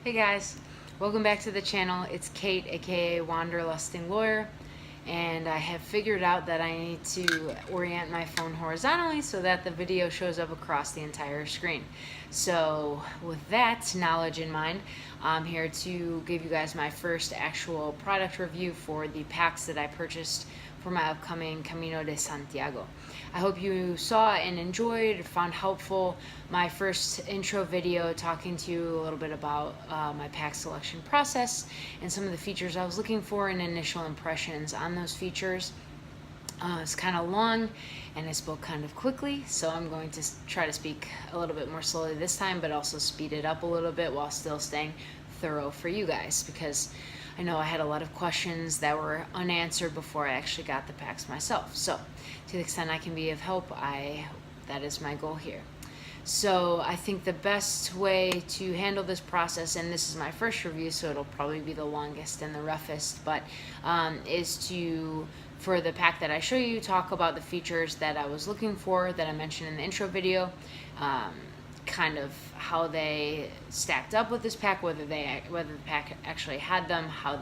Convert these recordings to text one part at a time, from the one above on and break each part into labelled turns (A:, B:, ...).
A: Hey guys, welcome back to the channel. It's Kate, aka Wanderlusting Lawyer, and I have figured out that I need to orient my phone horizontally so that the video shows up across the entire screen. So with that knowledge in mind, I'm here to give you guys my first actual product review for the packs that I purchased for my upcoming Camino de Santiago. I hope you saw and enjoyed or found helpful my first intro video talking to you a little bit about my pack selection process and some of the features I was looking for and initial impressions on those features. It's kind of long and I spoke kind of quickly, so I'm going to try to speak a little bit more slowly this time, but also speed it up a little bit while still staying thorough for you guys, because I know I had a lot of questions that were unanswered before I actually got the packs myself. So to the extent I can be of help, that is my goal here. So I think the best way to handle this process, and this is my first review, so it'll probably be the longest and the roughest, but is to, for the pack that I show you, talk about the features that I was looking for that I mentioned in the intro video, kind of how they stacked up with this pack, whether the pack actually had them, how I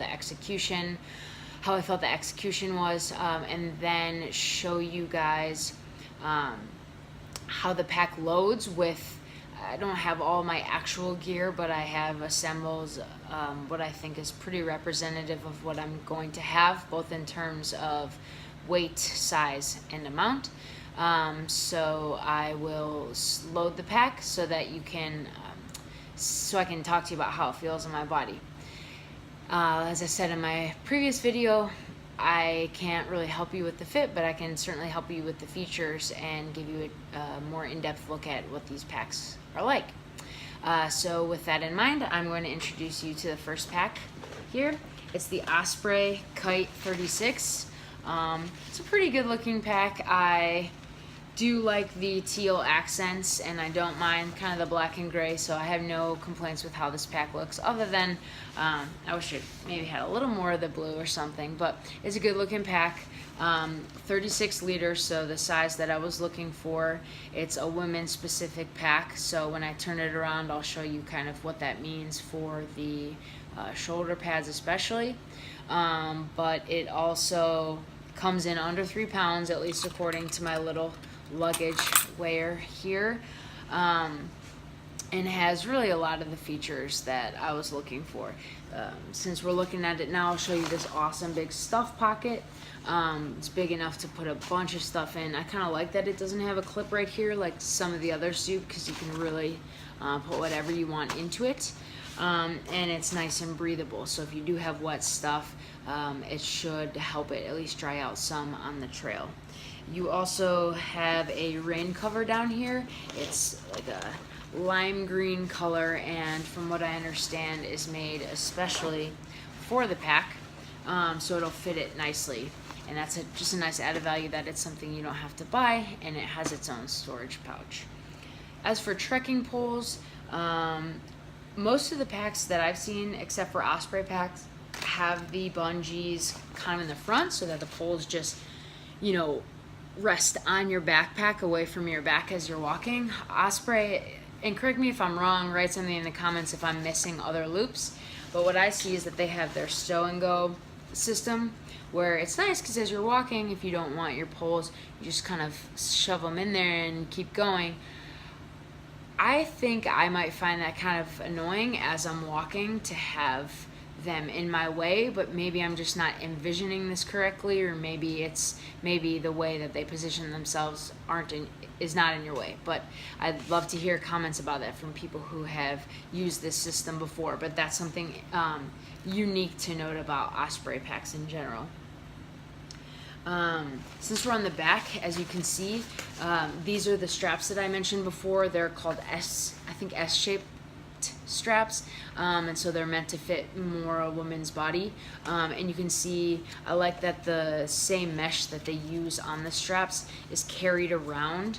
A: felt the execution was, and then show you guys how the pack loads with. I don't have all my actual gear, but I have assembled what I think is pretty representative of what I'm going to have, both in terms of weight, size, and amount. So I will load the pack so that you can, so I can talk to you about how it feels in my body. As I said in my previous video, I can't really help you with the fit, but I can certainly help you with the features and give you a more in-depth look at what these packs are like. So with that in mind, I'm going to introduce you to the first pack here. It's the Osprey Kyte 36. It's a pretty good looking pack. I do like the teal accents, and I don't mind kind of the black and gray, so I have no complaints with how this pack looks, other than I wish it maybe had a little more of the blue or something, but it's a good looking pack. 36 liters, so the size that I was looking for. It's a women's specific pack, so when I turn it around, I'll show you kind of what that means for the shoulder pads especially, but it also comes in under 3 pounds, at least according to my little luggage weigher here, and has really a lot of the features that I was looking for. Since we're looking at it now, I'll show you this awesome big stuff pocket. It's big enough to put a bunch of stuff in. I kind of like that it doesn't have a clip right here like some of the others do, because you can really put whatever you want into it. And it's nice and breathable, so if you do have wet stuff, it should help it at least dry out some on the trail. You also have a rain cover down here. It's like a lime green color, and from what I understand is made especially for the pack, so it'll fit it nicely, and that's just a nice added value that it's something you don't have to buy, and it has its own storage pouch. As for trekking poles, most of the packs that I've seen, except for Osprey packs, have the bungees kind of in the front so that the poles just, rest on your backpack away from your back as you're walking. Osprey, and correct me if I'm wrong, write something in the comments if I'm missing other loops, but what I see is that they have their stow and go system, where it's nice because as you're walking, if you don't want your poles, you just kind of shove them in there and keep going. I think I might find that kind of annoying as I'm walking to have them in my way, but maybe I'm just not envisioning this correctly, or maybe the way that they position themselves is not in your way. But I'd love to hear comments about that from people who have used this system before, but that's something unique to note about Osprey packs in general. Since we're on the back, as you can see, these are the straps that I mentioned before. They're called S-shaped straps, and so they're meant to fit more a woman's body, and you can see I like that the same mesh that they use on the straps is carried around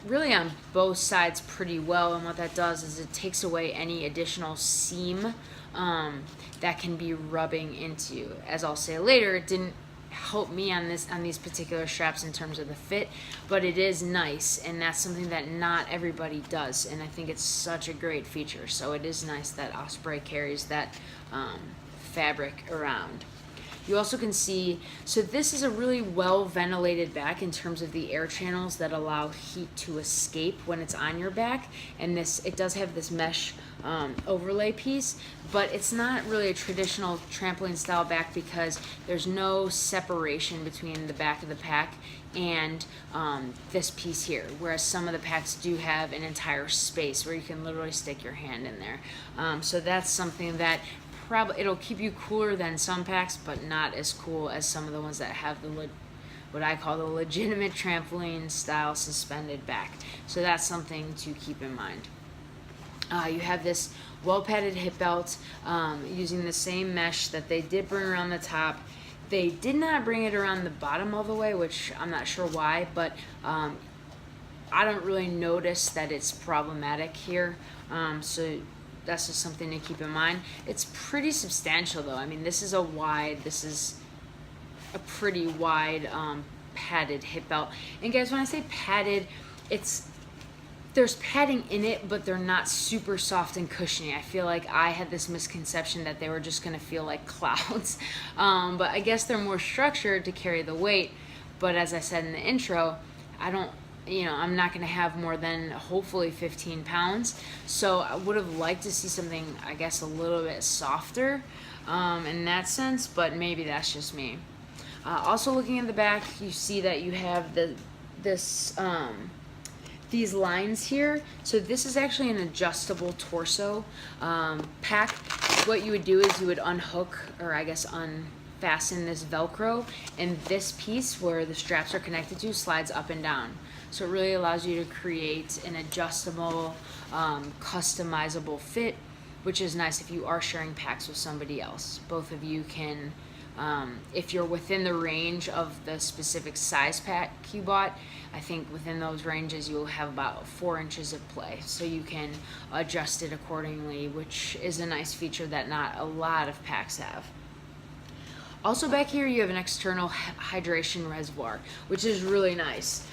A: really on both sides pretty well, and what that does is it takes away any additional seam that can be rubbing into you. As I'll say later, it didn't help me on these particular straps in terms of the fit, but it is nice, and that's something that not everybody does, and I think it's such a great feature. So it is nice that Osprey carries that fabric around. You also can see, so this is a really well ventilated back in terms of the air channels that allow heat to escape when it's on your back, and it does have this mesh overlay piece, but it's not really a traditional trampoline style back because there's no separation between the back of the pack and this piece here, whereas some of the packs do have an entire space where you can literally stick your hand in there. So that's something that it'll keep you cooler than some packs, but not as cool as some of the ones that have what I call the legitimate trampoline style suspended back. So that's something to keep in mind. You have this well padded hip belt using the same mesh that they did bring around the top. They did not bring it around the bottom all the way, which I'm not sure why, but I don't really notice that it's problematic here. So that's just something to keep in mind. It's pretty substantial though. I mean, this is a pretty wide padded hip belt. And guys, when I say padded, there's padding in it, but they're not super soft and cushiony. I feel like I had this misconception that they were just gonna feel like clouds. But I guess they're more structured to carry the weight. But as I said in the intro, I'm not going to have more than hopefully 15 pounds. So I would have liked to see something, I guess, a little bit softer in that sense, but maybe that's just me. Also looking at the back, you see that you have these lines here. So this is actually an adjustable torso pack. What you would do is you would unhook, or I guess unfasten this Velcro, and this piece where the straps are connected to slides up and down. So it really allows you to create an adjustable, customizable fit, which is nice if you are sharing packs with somebody else. Both of you can, if you're within the range of the specific size pack you bought, I think within those ranges you'll have about 4 inches of play. So you can adjust it accordingly, which is a nice feature that not a lot of packs have. Also back here you have an external hydration reservoir, which is really nice.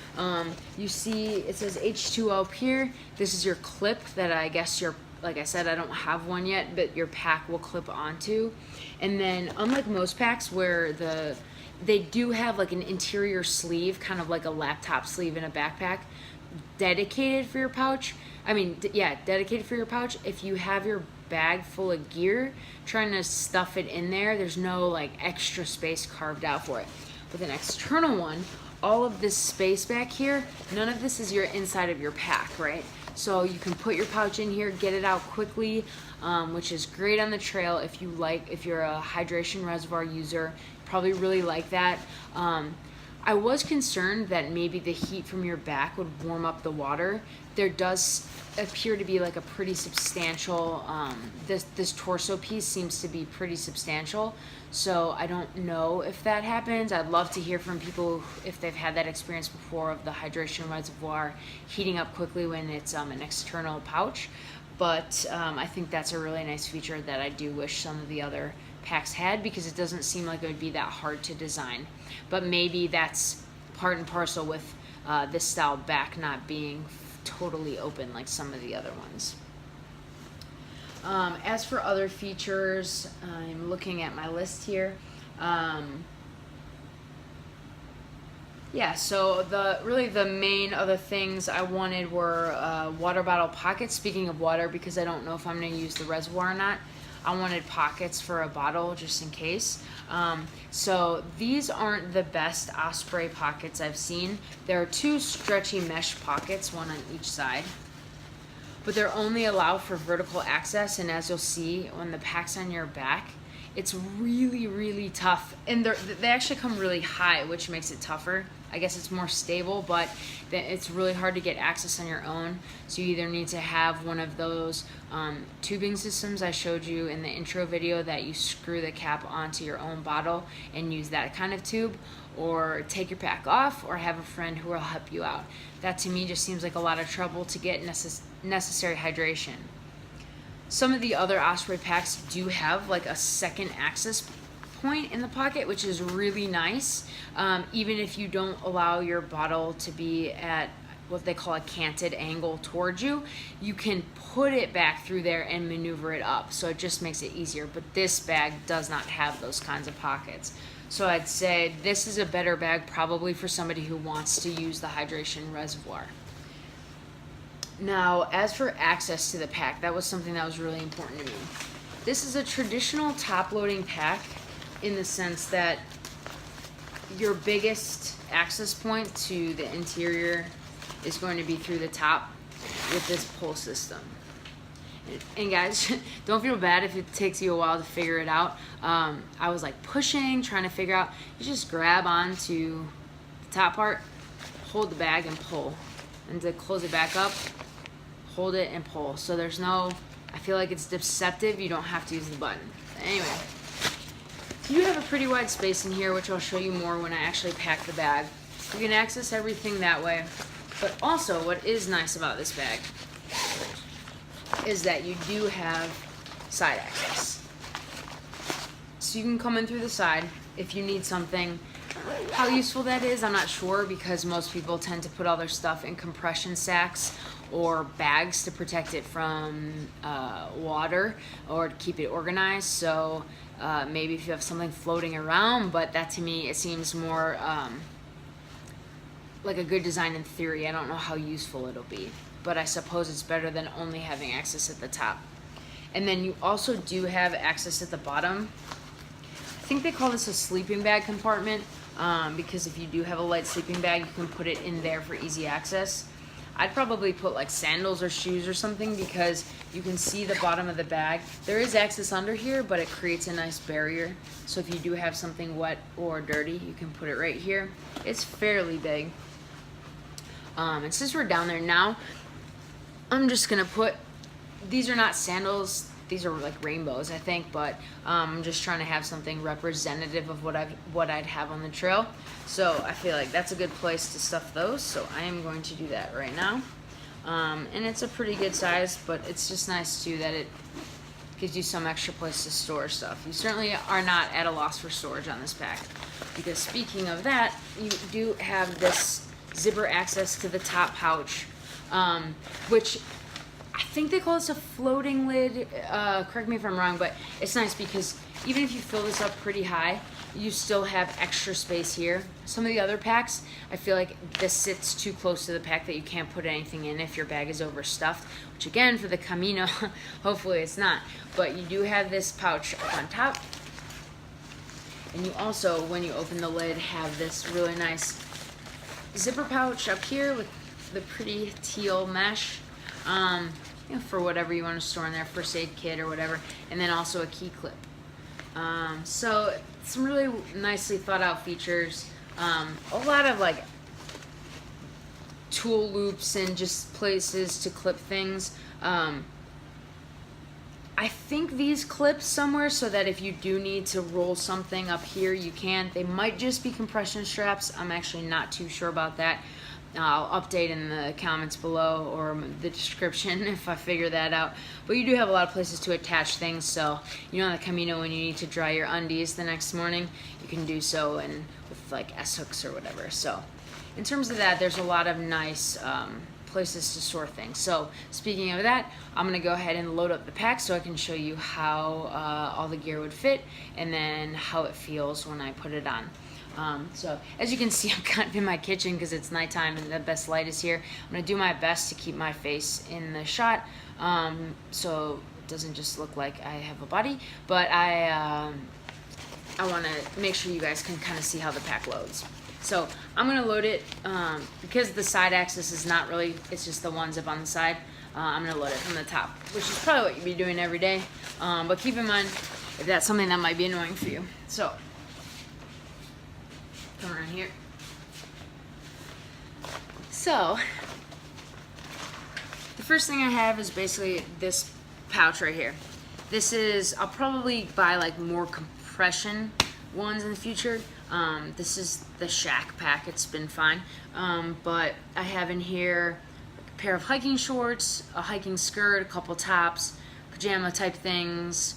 A: You see it says H2O up here. This is your clip that I guess like I said, I don't have one yet, but your pack will clip onto. And then unlike most packs where they do have like an interior sleeve, kind of like a laptop sleeve in a backpack, dedicated for your pouch. Dedicated for your pouch. If you have your bag full of gear, trying to stuff it in there, there's no like extra space carved out for it. With an external one, all of this space back here, none of this is your inside of your pack, right? So you can put your pouch in here, get it out quickly, which is great on the trail if you're a hydration reservoir user. Probably really like that. I was concerned that maybe the heat from your back would warm up the water. There does appear to be like a pretty substantial, this torso piece seems to be pretty substantial. So I don't know if that happens. I'd love to hear from people if they've had that experience before of the hydration reservoir heating up quickly when it's an external pouch. But I think that's a really nice feature that I do wish some of the other packs had, because it doesn't seem like it would be that hard to design. But maybe that's part and parcel with this style back not being totally open like some of the other ones. As for other features, I'm looking at my list here. So the main other things I wanted were water bottle pockets. Speaking of water, because I don't know if I'm going to use the reservoir or not, I wanted pockets for a bottle just in case. So these aren't the best Osprey pockets I've seen. There are 2 stretchy mesh pockets, one on each side. But they're only allowed for vertical access, and as you'll see when the pack's on your back, it's really, really tough. And they actually come really high, which makes it tougher. I guess it's more stable, but it's really hard to get access on your own. So you either need to have one of those tubing systems I showed you in the intro video that you screw the cap onto your own bottle and use that kind of tube, or take your pack off, or have a friend who will help you out. That to me just seems like a lot of trouble to get necessary hydration. Some of the other Osprey packs do have like a second access point in the pocket, which is really nice. Even if you don't allow your bottle to be at what they call a canted angle towards you, you can put it back through there and maneuver it up. So it just makes it easier. But this bag does not have those kinds of pockets. So I'd say this is a better bag probably for somebody who wants to use the hydration reservoir. Now, as for access to the pack, that was something that was really important to me. This is a traditional top-loading pack in the sense that your biggest access point to the interior is going to be through the top with this pull system. And guys, don't feel bad if it takes you a while to figure it out. I was like pushing, trying to figure out. You just grab onto the top part, hold the bag and pull. And to close it back up, hold it and pull. So there's no, I feel like it's deceptive. You don't have to use the button. Anyway, you have a pretty wide space in here, which I'll show you more when I actually pack the bag. You can access everything that way. But also, what is nice about this bag is that you do have side access. So you can come in through the side if you need something. How useful that is, I'm not sure, because most people tend to put all their stuff in compression sacks or bags to protect it from water or to keep it organized. So maybe if you have something floating around, but that to me, it seems more like a good design in theory. I don't know how useful it'll be, but I suppose it's better than only having access at the top. And then you also do have access at the bottom. I think they call this a sleeping bag compartment because if you do have a light sleeping bag, you can put it in there for easy access. I'd probably put like sandals or shoes or something because you can see the bottom of the bag. There is access under here, but it creates a nice barrier. So if you do have something wet or dirty, you can put it right here. It's fairly big. And since we're down there now, I'm just gonna put, these are not sandals, these are like rainbows, I think, but I'm just trying to have something representative of what I'd have on the trail. So I feel like that's a good place to stuff those, so I am going to do that right now. And it's a pretty good size, but it's just nice too that it gives you some extra place to store stuff. You certainly are not at a loss for storage on this pack, because speaking of that, you do have this zipper access to the top pouch, which I think they call this a floating lid. Correct me if I'm wrong, but it's nice because even if you fill this up pretty high, you still have extra space here. Some of the other packs, I feel like this sits too close to the pack that you can't put anything in if your bag is overstuffed, which again, for the Camino, hopefully it's not. But you do have this pouch up on top. And you also, when you open the lid, have this really nice zipper pouch up here with the pretty teal mesh, you know, for whatever you want to store in there, first aid kit or whatever, and then also a key clip. So some really nicely thought out features, a lot of like tool loops and just places to clip things. I think these clip somewhere so that if you do need to roll something up here, you can. They might just be compression straps. I'm actually not too sure about that. I'll update in the comments below or the description if I figure that out. But you do have a lot of places to attach things, so you know on the Camino when you need to dry your undies the next morning, you can do so and with like S-hooks or whatever. So in terms of that, there's a lot of nice places to store things. So speaking of that, I'm gonna go ahead and load up the pack so I can show you how all the gear would fit and then how it feels when I put it on. So as you can see, I'm kind of in my kitchen because it's nighttime and the best light is here. I'm gonna do my best to keep my face in the shot so it doesn't just look like I have a body, but I want to make sure you guys can kind of see how the pack loads. So I'm gonna load it because the side axis is not really, it's just the ones up on the side. I'm gonna load it from the top, which is probably what you'd be doing every day, but keep in mind if that's something that might be annoying for you. So come around here. So the first thing I have is basically this pouch right here. This is, I'll probably buy like more compression ones in the future. This is the Shack pack, it's been fine. But I have in here a pair of hiking shorts, a hiking skirt, a couple tops, pajama type things,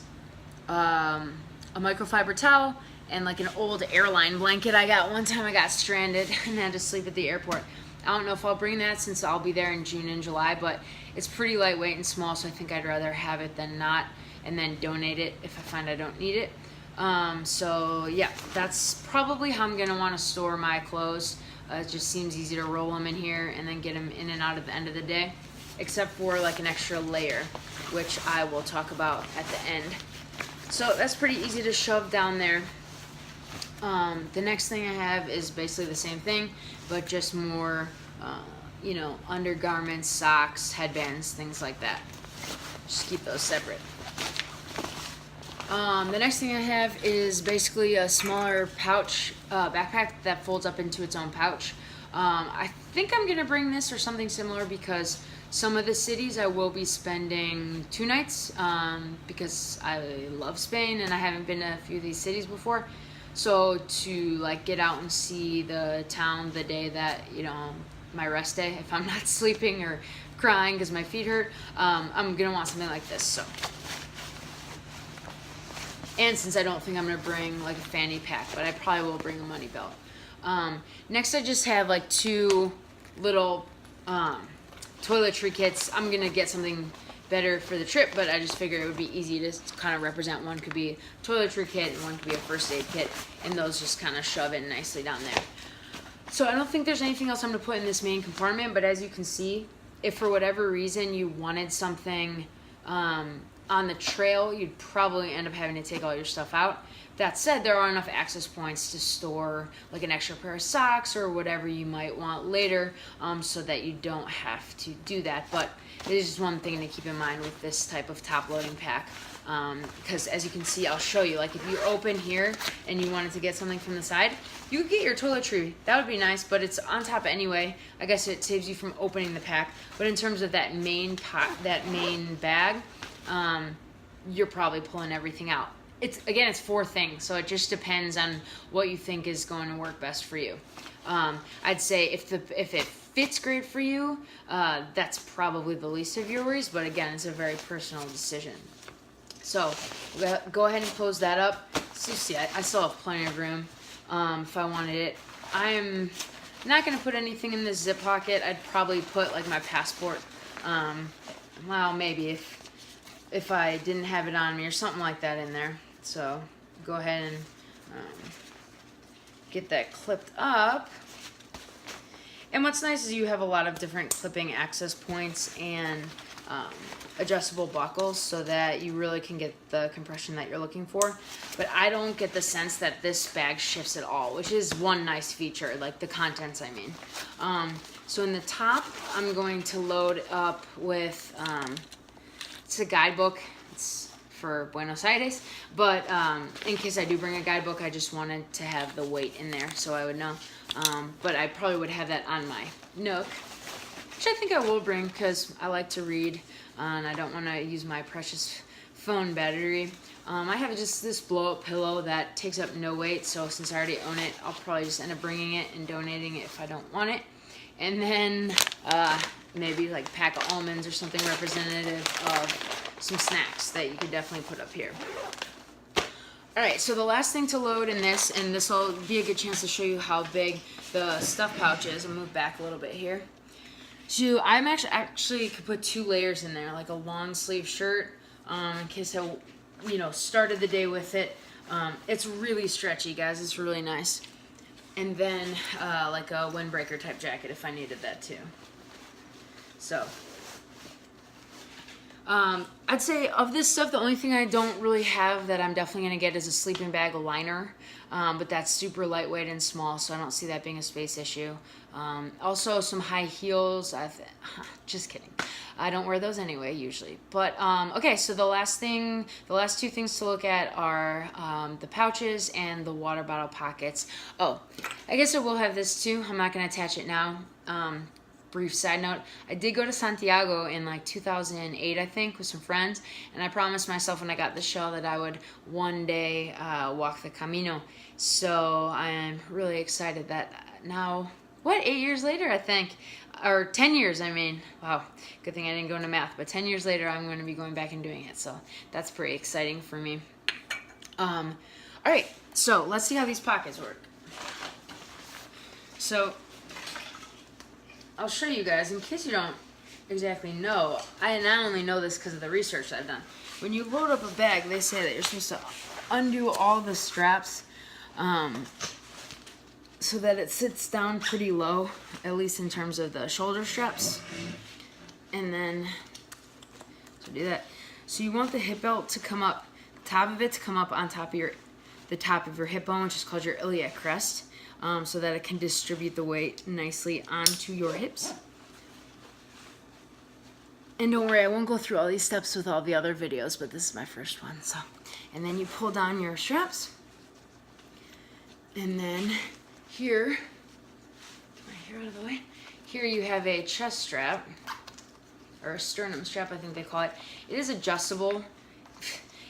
A: a microfiber towel, and like an old airline blanket I got one time I got stranded and had to sleep at the airport. I don't know if I'll bring that since I'll be there in June and July, but it's pretty lightweight and small, so I think I'd rather have it than not, and then donate it if I find I don't need it. So yeah, that's probably how I'm going to want to store my clothes. It just seems easy to roll them in here and then get them in and out at the end of the day, except for like an extra layer, which I will talk about at the end. So that's pretty easy to shove down there. The next thing I have is basically the same thing, but just more, you know, undergarments, socks, headbands, things like that. Just keep those separate. The next thing I have is basically a smaller pouch, backpack that folds up into its own pouch. I think I'm going to bring this or something similar because some of the cities I will be spending 2 nights because I love Spain and I haven't been to a few of these cities before. So to like get out and see the town the day that, you know, my rest day, if I'm not sleeping or crying because my feet hurt, I'm going to want something like this. So. And since I don't think I'm going to bring like a fanny pack, but I probably will bring a money belt. Next I just have like 2 little toiletry kits. I'm going to get something better for the trip, but I just figured it would be easy to kind of represent. One could be a toiletry kit and one could be a first aid kit, and those just kind of shove in nicely down there. So I don't think there's anything else I'm going to put in this main compartment, but as you can see, if for whatever reason you wanted something on the trail, you'd probably end up having to take all your stuff out. That said, there are enough access points to store like an extra pair of socks or whatever you might want later, so that you don't have to do that. But it is just one thing to keep in mind with this type of top loading pack, because as you can see, I'll show you, like if you open here and you wanted to get something from the side, you could get your toiletry. That would be nice, but it's on top anyway. I guess it saves you from opening the pack. But in terms of that main bag, you're probably pulling everything out. It's 4 things, so it just depends on what you think is going to work best for you. I'd say if it fits great for you, that's probably the least of your worries, but again, it's a very personal decision. So go ahead and close that up. So you see, I still have plenty of room if I wanted it. I'm not going to put anything in this zip pocket. I'd probably put like my passport, well, maybe if I didn't have it on me or something like that in there. So go ahead and get that clipped up. And what's nice is you have a lot of different clipping access points and adjustable buckles so that you really can get the compression that you're looking for. But I don't get the sense that this bag shifts at all, which is one nice feature, like the contents, I mean. So in the top, I'm going to load up with, it's a guidebook. It's for Buenos Aires, but in case I do bring a guidebook, I just wanted to have the weight in there so I would know. But I probably would have that on my Nook, which I think I will bring because I like to read and I don't want to use my precious phone battery. I have just this blow-up pillow that takes up no weight, so since I already own it, I'll probably just end up bringing it and donating it if I don't want it. And then maybe like a pack of almonds or something representative of some snacks that you could definitely put up here. Alright, so the last thing to load in this, and this will be a good chance to show you how big the stuff pouch is. I'll move back a little bit here. So I'm actually could put 2 layers in there, like a long sleeve shirt, in case I, you know, started the day with it. It's really stretchy, guys. It's really nice. And then like a windbreaker type jacket if I needed that too. So I'd say of this stuff, the only thing I don't really have that I'm definitely going to get is a sleeping bag liner, but that's super lightweight and small, so I don't see that being a space issue. Also some high heels. Just kidding. I don't wear those anyway usually. But okay, so the last 2 things to look at are the pouches and the water bottle pockets. Oh, I guess I will have this too. I'm not going to attach it now. Brief side note, I did go to Santiago in like 2008, I think, with some friends, and I promised myself when I got the shell that I would one day walk the Camino. So I am really excited that now, 8 years later, I think, or 10 years, I mean, wow, good thing I didn't go into math, but 10 years later, I'm going to be going back and doing it, so that's pretty exciting for me. All right, so let's see how these pockets work. So I'll show you guys in case you don't exactly know. I not only know this because of the research I've done. When you load up a bag, they say that you're supposed to undo all the straps so that it sits down pretty low, at least in terms of the shoulder straps. And then, so do that. So you want the hip belt to come up, the top of it to come up on top of the top of your hip bone, which is called your iliac crest, so that it can distribute the weight nicely onto your hips. And don't worry, I won't go through all these steps with all the other videos, but this is my first one. So, and then you pull down your straps, and then here, out of the way. Here you have a chest strap, or a sternum strap, I think they call it. It is adjustable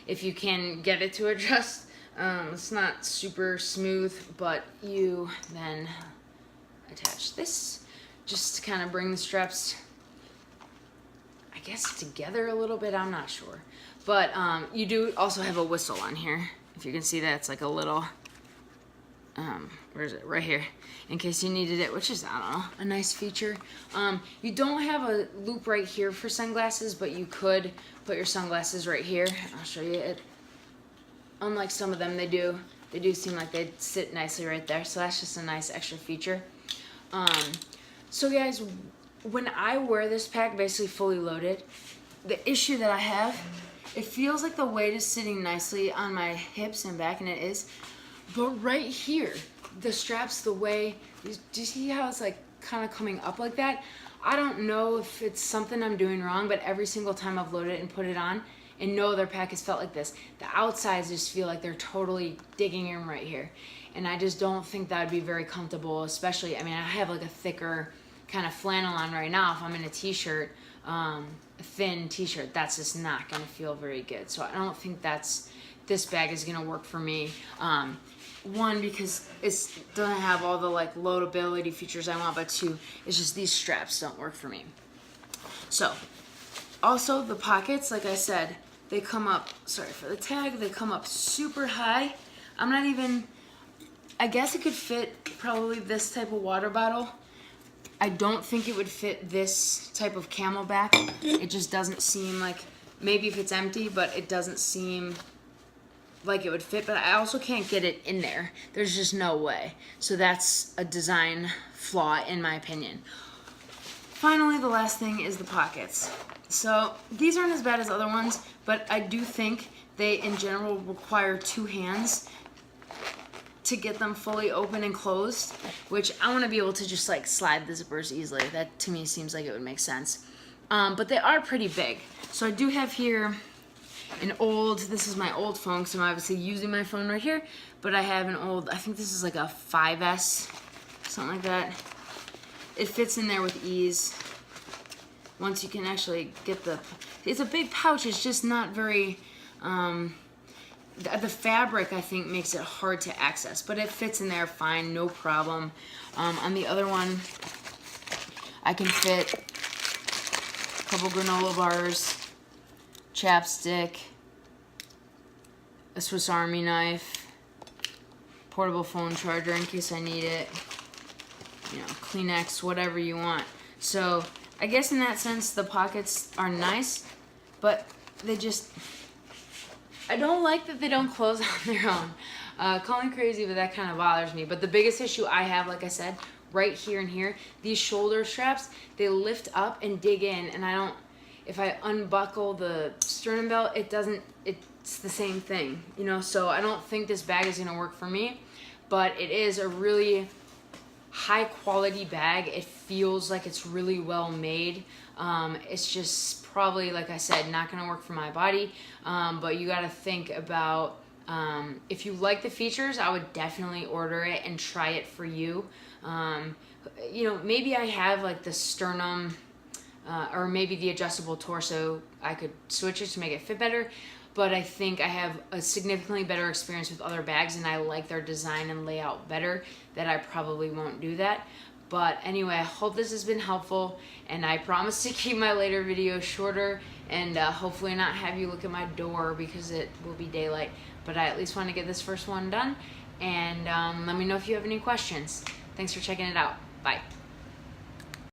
A: if you can get it to adjust. It's not super smooth, but you then attach this just to kind of bring the straps, I guess, together a little bit. I'm not sure. But you do also have a whistle on here. If you can see that, it's like a little, where is it? Right here. In case you needed it, which is, I don't know, a nice feature. You don't have a loop right here for sunglasses, but you could put your sunglasses right here. I'll show you it. Unlike some of them, they do seem like they sit nicely right there. So that's just a nice extra feature. So guys, when I wear this pack basically fully loaded, the issue that I have, it feels like the weight is sitting nicely on my hips and back, and it is. But right here, the straps, the way, do you see how it's like kind of coming up like that? I don't know if it's something I'm doing wrong, but every single time I've loaded it and put it on, and no other pack has felt like this. The outsides just feel like they're totally digging in right here. And I just don't think that would be very comfortable, especially, I mean, I have like a thicker kind of flannel on right now. If I'm in a t-shirt, a thin t-shirt, that's just not gonna feel very good. So I don't think this bag is gonna work for me. One, because it doesn't have all the like loadability features I want, but two, it's just these straps don't work for me. So, also the pockets, like I said, they come up, sorry for the tag, they come up super high. I'm not even, I guess it could fit probably this type of water bottle. I don't think it would fit this type of camelback. It just doesn't seem like, maybe if it's empty, but it doesn't seem like it would fit, but I also can't get it in there. There's just no way. So that's a design flaw in my opinion. Finally, the last thing is the pockets. So these aren't as bad as other ones, but I do think they in general require two hands to get them fully open and closed, which I want to be able to just like slide the zippers easily. That to me seems like it would make sense. But they are pretty big. So I do have here an old, this is my old phone, so I'm obviously using my phone right here, but I have an old, I think this is like a 5S, something like that. It fits in there with ease. Once you can actually get it's a big pouch, it's just not very, the fabric I think makes it hard to access, but it fits in there fine, no problem. On the other one, I can fit a couple granola bars, chapstick, a Swiss Army knife, portable phone charger in case I need it, you know, Kleenex, whatever you want. So I guess in that sense the pockets are nice, but they just, I don't like that they don't close on their own. Call me crazy, but that kind of bothers me. But the biggest issue I have, like I said, right here and here, these shoulder straps, they lift up and dig in, and I don't, if I unbuckle the sternum belt, it's the same thing, you know? So I don't think this bag is gonna work for me, but it is a really high quality bag. It feels like it's really well made. It's just probably, like I said, not gonna work for my body, but you gotta think about, if you like the features, I would definitely order it and try it for you. You know, maybe I have like the sternum, or maybe the adjustable torso, I could switch it to make it fit better, but I think I have a significantly better experience with other bags and I like their design and layout better, that I probably won't do that. But anyway, I hope this has been helpful, and I promise to keep my later videos shorter and hopefully not have you look at my door because it will be daylight. but I at least want to get this first one done. And let me know if you have any questions. Thanks for checking it out. Bye.